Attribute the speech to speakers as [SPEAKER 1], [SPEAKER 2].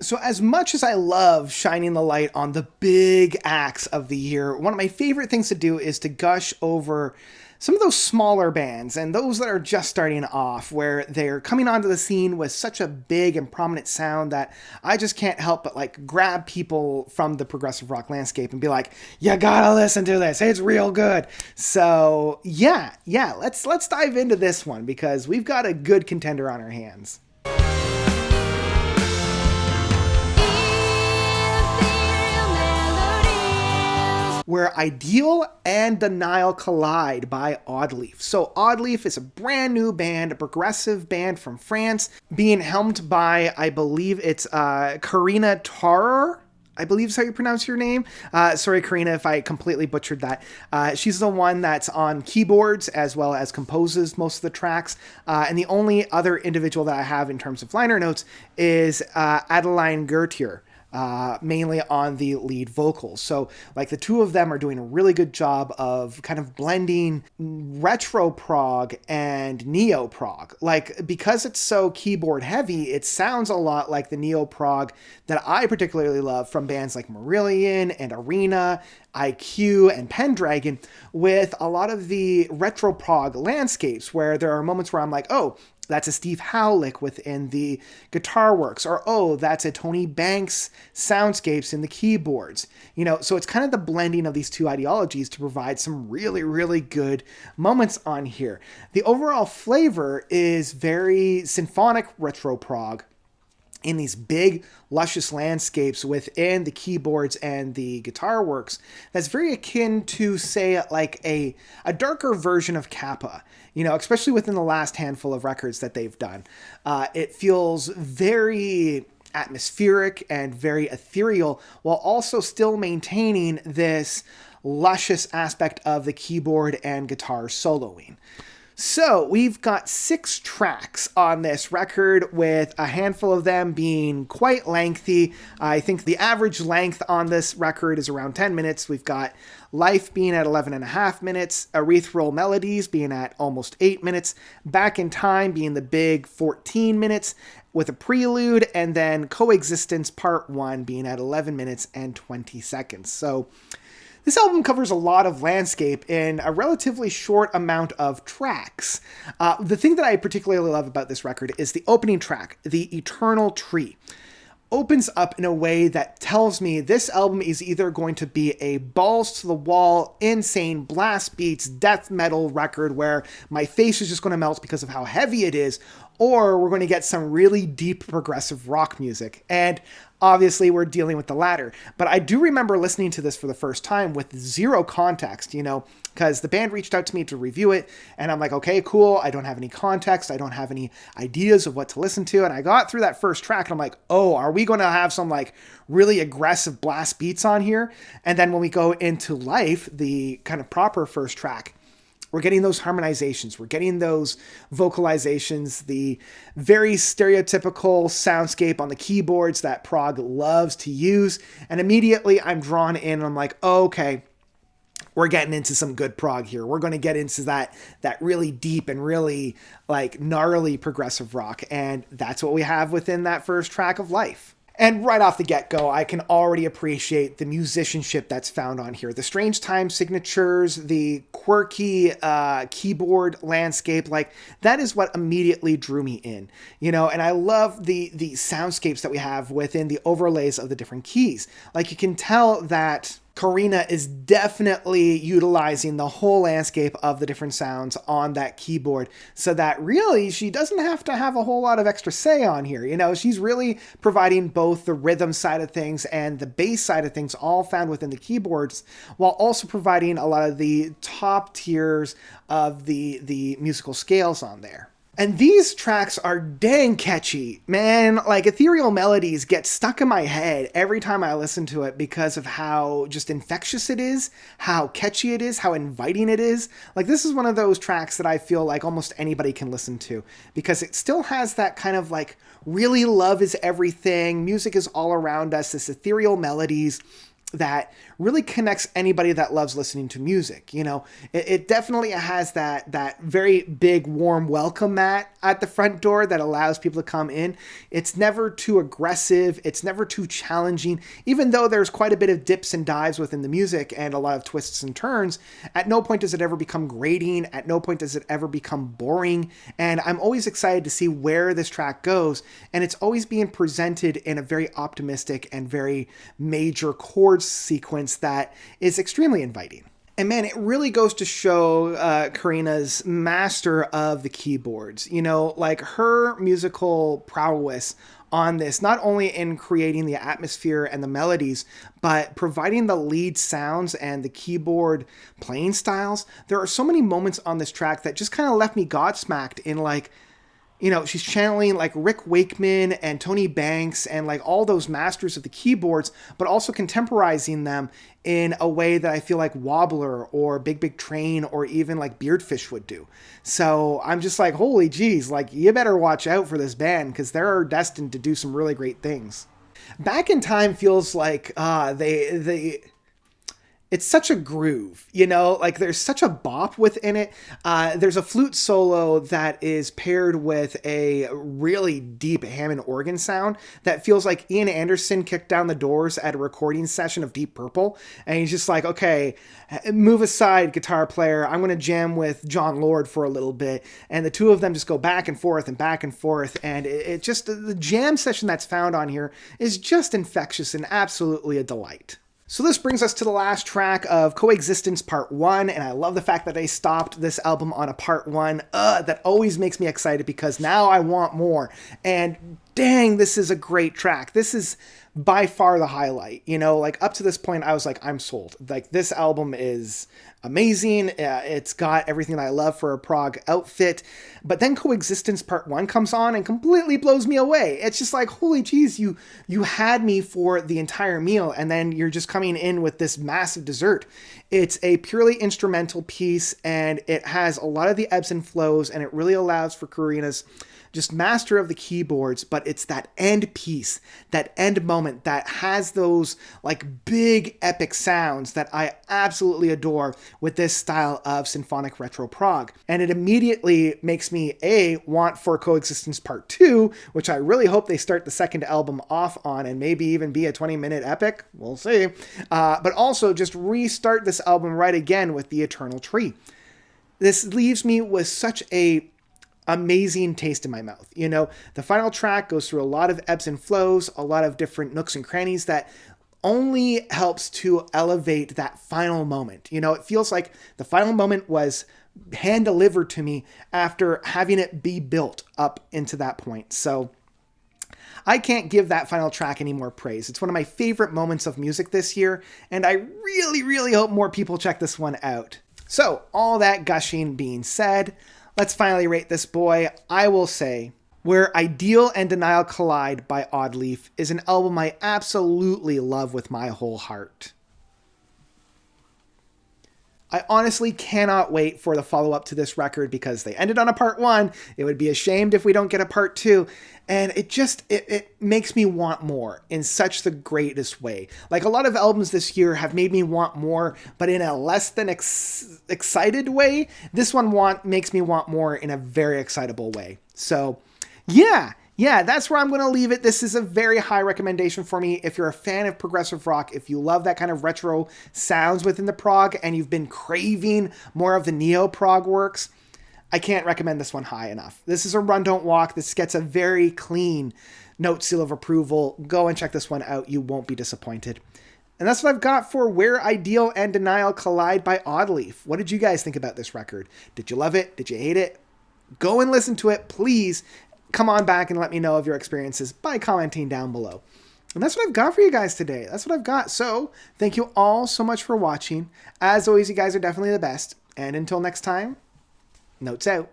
[SPEAKER 1] So as much as I love shining the light on the big acts of the year, one of my favorite things to do is to gush over some of those smaller bands and those that are just starting off, where they're coming onto the scene with such a big and prominent sound that I just can't help but like grab people from the progressive rock landscape and be like, you gotta listen to this, it's real good. So yeah, let's dive into this one because we've got a good contender on our hands. Where Ideal and Denial Collide by Oddleaf. So Oddleaf is a brand new band, a progressive band from France, being helmed by, I believe it's Karina Tarrer. I believe is how you pronounce your name. Sorry, Karina, if I completely butchered that. She's the one that's on keyboards as well as composes most of the tracks. And the only other individual that I have in terms of liner notes is Adeline Gertier. Mainly on the lead vocals. So like the two of them are doing a really good job of kind of blending retro prog and neo prog. Like because it's so keyboard heavy, it sounds a lot like the neo prog that I particularly love from bands like Marillion and Arena, IQ and Pendragon, with a lot of the retro prog landscapes where there are moments where I'm like, oh, that's a Steve Howe lick within the guitar works, or oh, that's a Tony Banks soundscapes in the keyboards. You know, so it's kind of the blending of these two ideologies to provide some really, really good moments on here. The overall flavor is very symphonic retro prog in these big, luscious landscapes within the keyboards and the guitar works. That's very akin to, say, like a darker version of Kappa, you know, especially within the last handful of records that they've done. It feels very atmospheric and very ethereal, while also still maintaining this luscious aspect of the keyboard and guitar soloing. So we've got 6 tracks on this record, with a handful of them being quite lengthy. I think the average length on this record is around 10 minutes. We've got Life being at 11.5 minutes, Ethereal Melodies being at almost 8 minutes, Back in Time being the big 14 minutes, with a prelude, and then Coexistence Part 1 being at 11 minutes and 20 seconds. So this album covers a lot of landscape in a relatively short amount of tracks. The thing that I particularly love about this record is the opening track, The Eternal Tree. Opens up in a way that tells me this album is either going to be a balls to the wall, insane blast beats, death metal record where my face is just going to melt because of how heavy it is, or we're going to get some really deep progressive rock music. And obviously we're dealing with the latter. But I do remember listening to this for the first time with zero context, you know, because the band reached out to me to review it, and I'm like, okay, cool. I don't have any context. I don't have any ideas of what to listen to. And I got through that first track, and I'm like, oh, are we going to have some like really aggressive blast beats on here? And then when we go into Life, the kind of proper first track, we're getting those harmonizations. We're getting those vocalizations, the very stereotypical soundscape on the keyboards that prog loves to use. And immediately I'm drawn in, and I'm like, oh, okay, we're getting into some good prog here. We're going to get into that really deep and really like gnarly progressive rock. And that's what we have within that first track of Life. And right off the get-go, I can already appreciate the musicianship that's found on here. The strange time signatures, the quirky keyboard landscape, like that is what immediately drew me in, you know. And I love the soundscapes that we have within the overlays of the different keys. Like you can tell that Karina is definitely utilizing the whole landscape of the different sounds on that keyboard, so that really she doesn't have to have a whole lot of extra say on here. You know, she's really providing both the rhythm side of things and the bass side of things, all found within the keyboards, while also providing a lot of the top tiers of the musical scales on there. And these tracks are dang catchy, man. Like Ethereal Melodies get stuck in my head every time I listen to it because of how just infectious it is, how catchy it is, how inviting it is. Like this is one of those tracks that I feel like almost anybody can listen to because it still has that kind of like really love is everything. Music is all around us, this ethereal melodies. that really connects anybody that loves listening to music. You know, it definitely has that very big warm welcome mat at the front door that allows people to come in. It's never too aggressive. It's never too challenging. Even though there's quite a bit of dips and dives within the music and a lot of twists and turns, at no point does it ever become grating. At no point does it ever become boring. And I'm always excited to see where this track goes. And it's always being presented in a very optimistic and very major chord sequence that is extremely inviting. And man, it really goes to show Karina's master of the keyboards. You know, like her musical prowess on this, not only in creating the atmosphere and the melodies, but providing the lead sounds and the keyboard playing styles. There are so many moments on this track that just kind of left me godsmacked in like, you know, she's channeling like Rick Wakeman and Tony Banks and like all those masters of the keyboards, but also contemporizing them in a way that I feel like Wobbler or Big Big Train or even like Beardfish would do. So I'm just like, holy geez, like you better watch out for this band because they're destined to do some really great things. Back in Time feels like it's such a groove, you know, like there's such a bop within it. There's a flute solo that is paired with a really deep Hammond organ sound that feels like Ian Anderson kicked down the doors at a recording session of Deep Purple. And he's just like, okay, move aside, guitar player. I'm going to jam with John Lord for a little bit. And the two of them just go back and forth and back and forth. And it just, the jam session that's found on here is just infectious and absolutely a delight. So this brings us to the last track of Coexistence Part 1, and I love the fact that they stopped this album on a Part 1. That always makes me excited because now I want more. And dang, this is a great track. This is by far the highlight. You know, like up to this point, I was like, I'm sold. Like this album is amazing. It's got everything that I love for a prog outfit. But then Coexistence Part 1 comes on and completely blows me away. It's just like, holy geez, you had me for the entire meal and then you're just coming in with this massive dessert. It's a purely instrumental piece and it has a lot of the ebbs and flows and it really allows for Karina's just master of the keyboards, but it's that end piece, that end moment that has those like big epic sounds that I absolutely adore with this style of symphonic retro prog. And it immediately makes me want for Coexistence Part 2, which I really hope they start the second album off on and maybe even be a 20-minute epic. We'll see. But also just restart this album right again with The Eternal Tree. This leaves me with such a amazing taste in my mouth. You know, the final track goes through a lot of ebbs and flows, a lot of different nooks and crannies that only helps to elevate that final moment. You know, it feels like the final moment was hand delivered to me after having it be built up into that point. So I can't give that final track any more praise. It's one of my favorite moments of music this year, and I really, really hope more people check this one out. So all that gushing being said, let's finally rate this boy. I will say, Where Ideal and Denial Collide by Oddleaf is an album I absolutely love with my whole heart. I honestly cannot wait for the follow-up to this record because they ended on a Part 1. It would be ashamed if we don't get a Part 2. And it makes me want more in such the greatest way. Like a lot of albums this year have made me want more, but in a less than excited way. This one makes me want more in a very excitable way. So yeah, that's where I'm going to leave it. This is a very high recommendation for me. If you're a fan of progressive rock, if you love that kind of retro sounds within the prog, and you've been craving more of the neo-prog works, I can't recommend this one high enough. This is a run, don't walk. This gets a very clean note seal of approval. Go and check this one out. You won't be disappointed. And that's what I've got for Where Ideal and Denial Collide by Oddleaf. What did you guys think about this record? Did you love it? Did you hate it? Go and listen to it, please. Come on back and let me know of your experiences by commenting down below. And that's what I've got for you guys today. That's what I've got. So thank you all so much for watching. As always, you guys are definitely the best. And until next time, notes out.